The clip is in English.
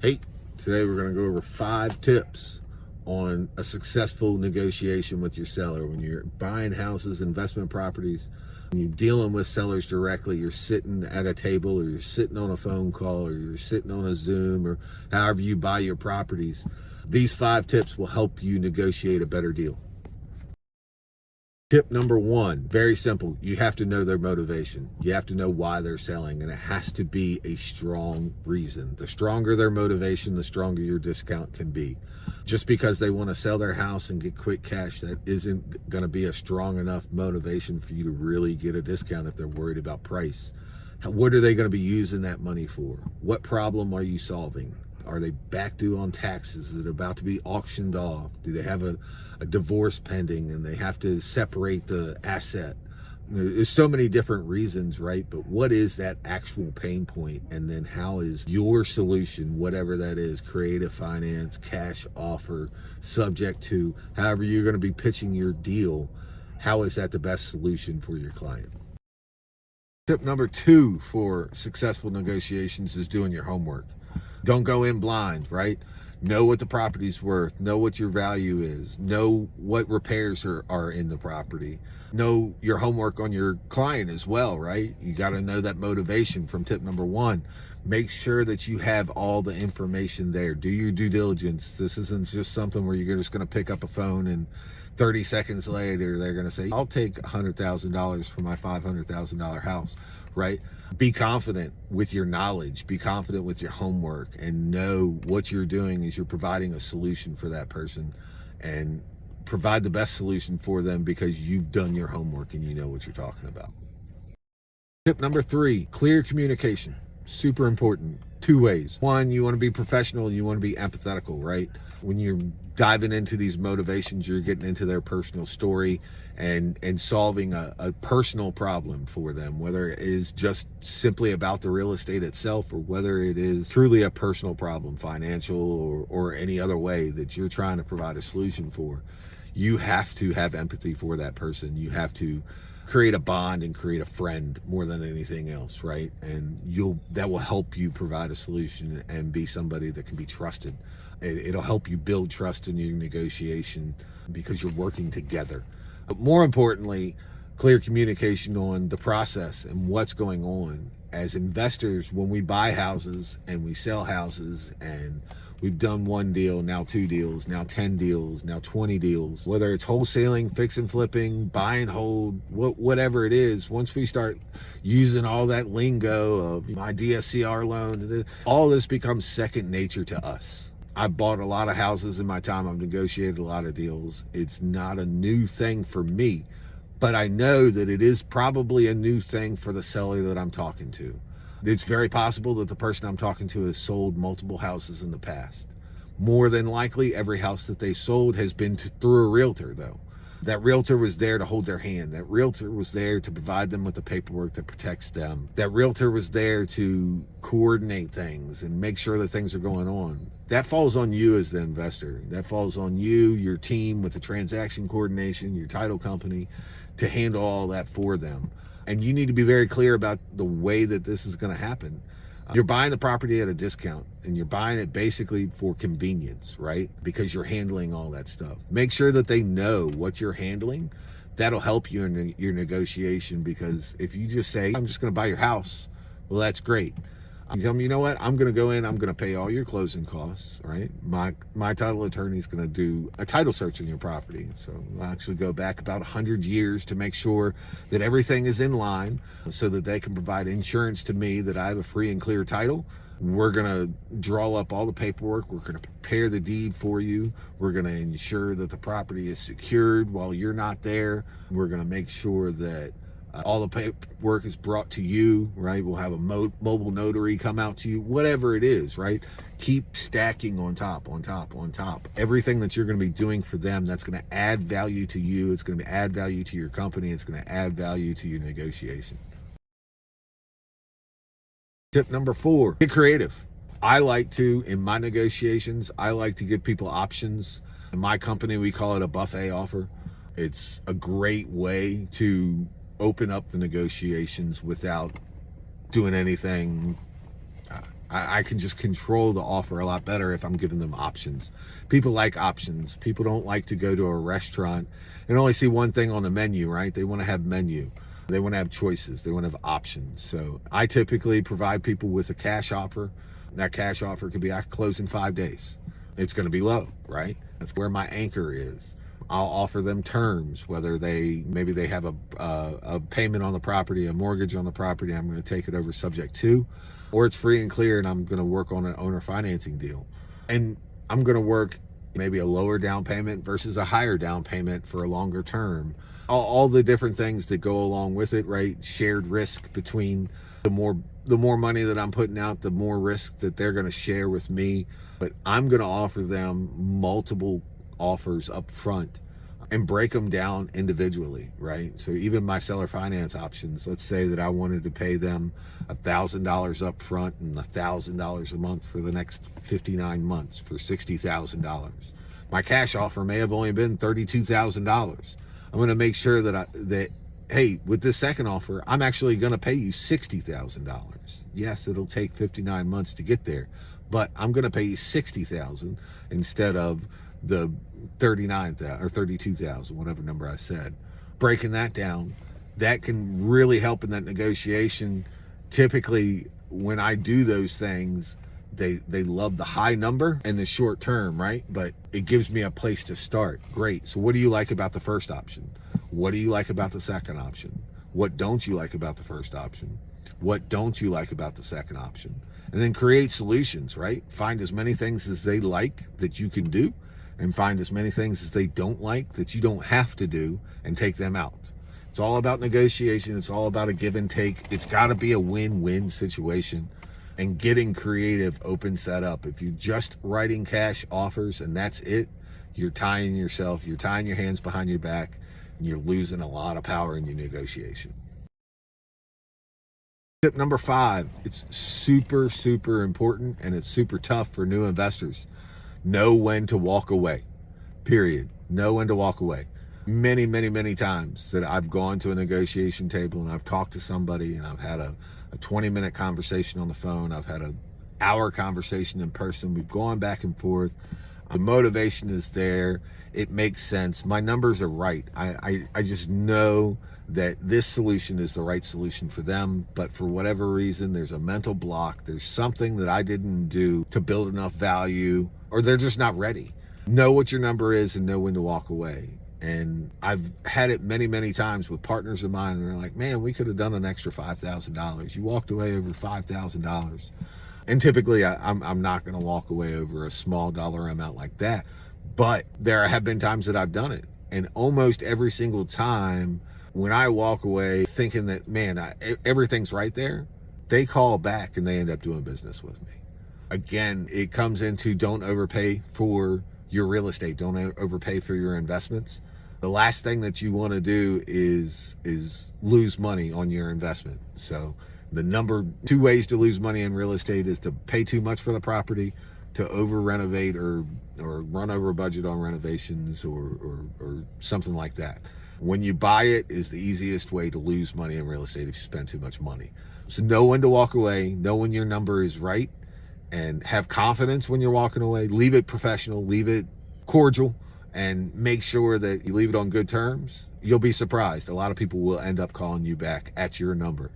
Hey, today we're going to go over 5 tips on a successful negotiation with your seller. When you're buying houses, investment properties, when you're dealing with sellers directly, you're sitting at a table or you're sitting on a phone call or you're sitting on a Zoom or however you buy your properties. These 5 tips will help you negotiate a better deal. Tip number 1, very simple. You have to know their motivation. You have to know why they're selling, and it has to be a strong reason. The stronger their motivation, the stronger your discount can be. Just because they want to sell their house and get quick cash, that isn't going to be a strong enough motivation for you to really get a discount if they're worried about price. What are they going to be using that money for? What problem are you solving? Are they back due on taxes? Is it about to be auctioned off? Do they have a divorce pending and they have to separate the asset? There's so many different reasons, right? But what is that actual pain point? And then how is your solution, whatever that is, creative finance, cash offer, subject to, however you're going to be pitching your deal, how is that the best solution for your client? Tip number 2 for successful negotiations is doing your homework. Don't go in blind, right? Know what the property's worth, know what your value is, know what repairs are in the property, know your homework on your client as well, right? You got to know that motivation from tip number 1. Make sure that you have all the information there. Do your due diligence. This isn't just something where you're just going to pick up a phone and 30 seconds later they're going to say, I'll take $100,000 for my $500,000 house, right? Be confident with your knowledge, be confident with your homework, and know what you're doing is you're providing a solution for that person, and provide the best solution for them because you've done your homework and you know what you're talking about. Tip number 3, clear communication. Super important. 2 ways. 1, you want to be professional, you want to be empathetical, right? When you're diving into these motivations, you're getting into their personal story and solving a personal problem for them, whether it is just simply about the real estate itself or whether it is truly a personal problem, financial or any other way that you're trying to provide a solution for. You have to have empathy for that person. You have to create a bond and create a friend more than anything else, right? And that will help you provide a solution and be somebody that can be trusted. It'll help you build trust in your negotiation because you're working together. But more importantly, clear communication on the process and what's going on. As investors, when we buy houses and we sell houses and we've done 1 deal, now 2 deals, now 10 deals, now 20 deals, whether it's wholesaling, fix and flipping, buy and hold, whatever it is, once we start using all that lingo of my DSCR loan, all this becomes second nature to us. I've bought a lot of houses in my time. I've negotiated a lot of deals. It's not a new thing for me, but I know that it is probably a new thing for the seller that I'm talking to. It's very possible that the person I'm talking to has sold multiple houses in the past. More than likely, every house that they sold has been through a realtor, though. That realtor was there to hold their hand. That realtor was there to provide them with the paperwork that protects them. That realtor was there to coordinate things and make sure that things are going on. That falls on you as the investor. That falls on you, your team with the transaction coordination, your title company, to handle all that for them. And you need to be very clear about the way that this is going to happen. You're buying the property at a discount and you're buying it basically for convenience, right? Because you're handling all that stuff. Make sure that they know what you're handling. That'll help you in your negotiation, because if you just say, I'm just going to buy your house, well, that's great. You tell them, you know what, I'm going to go in, I'm going to pay all your closing costs, right? My title attorney is going to do a title search on your property. So we'll actually go back about 100 years to make sure that everything is in line so that they can provide insurance to me that I have a free and clear title. We're going to draw up all the paperwork. We're going to prepare the deed for you. We're going to ensure that the property is secured while you're not there. We're going to make sure that all the paperwork is brought to you, right? We'll have a mobile notary come out to you, whatever it is, right? Keep stacking on top, on top, on top. Everything that you're going to be doing for them, that's going to add value to you. It's going to add value to your company. It's going to add value to your negotiation. Tip number 4, get creative. I like to, in my negotiations, I like to give people options. In my company, we call it a buffet offer. It's a great way to open up the negotiations without doing anything I can just control the offer a lot better if I'm giving them options. People like options. People don't like to go to a restaurant and only see one thing on the menu, right? They want to have menu. They want to have choices. They want to have options. So I typically provide people with a cash offer. That cash offer could be, I close in 5 days. It's going to be low, right? That's where my anchor is. I'll offer them terms, whether maybe they have a payment on the property, a mortgage on the property, I'm going to take it over subject to, or it's free and clear and I'm going to work on an owner financing deal. And I'm going to work maybe a lower down payment versus a higher down payment for a longer term. All the different things that go along with it, right? Shared risk between the more money that I'm putting out, the more risk that they're going to share with me. But I'm going to offer them multiple offers up front and break them down individually, right? So even my seller finance options, let's say that I wanted to pay them $1,000 up front and $1,000 a month for the next 59 months for $60,000. My cash offer may have only been $32,000. I'm going to make sure that hey, with this second offer, I'm actually going to pay you $60,000. Yes, it'll take 59 months to get there, but I'm going to pay you $60,000 instead of the 39,000 or 32,000, whatever number I said. Breaking that down, that can really help in that negotiation. Typically, when I do those things, they love the high number and the short term, right? But it gives me a place to start. Great. So what do you like about the first option? What do you like about the second option? What don't you like about the first option? What don't you like about the second option? And then create solutions, right? Find as many things as they like that you can do, and find as many things as they don't like that you don't have to do, and take them out. It's all about negotiation. It's all about a give and take. It's got to be a win-win situation, and getting creative opens that up. If you're just writing cash offers and that's it, you're tying your hands behind your back, and you're losing a lot of power in your negotiation. Tip number 5, it's super, super important, and it's super tough for new investors. Know when to walk away, period. Know when to walk away. Many, many, many times that I've gone to a negotiation table and I've talked to somebody and I've had a 20-minute conversation on the phone. I've had an hour conversation in person. We've gone back and forth. The motivation is there. It makes sense. My numbers are right. I just know that this solution is the right solution for them, but for whatever reason, there's a mental block. There's something that I didn't do to build enough value, or they're just not ready. Know what your number is and know when to walk away. And I've had it many, many times with partners of mine, and they're like, man, we could have done an extra $5,000. You walked away over $5,000. And typically I'm not going to walk away over a small dollar amount like that. But there have been times that I've done it. And almost every single time when I walk away thinking that, man, everything's right there, they call back and they end up doing business with me. Again, it comes into don't overpay for your real estate. Don't overpay for your investments. The last thing that you want to do is lose money on your investment. So the number 2 ways to lose money in real estate is to pay too much for the property, to over renovate or run over budget on renovations or something like that. When you buy it is the easiest way to lose money in real estate if you spend too much money. So know when to walk away, know when your number is right, and have confidence when you're walking away. Leave it professional, leave it cordial, and make sure that you leave it on good terms. You'll be surprised. A lot of people will end up calling you back at your number.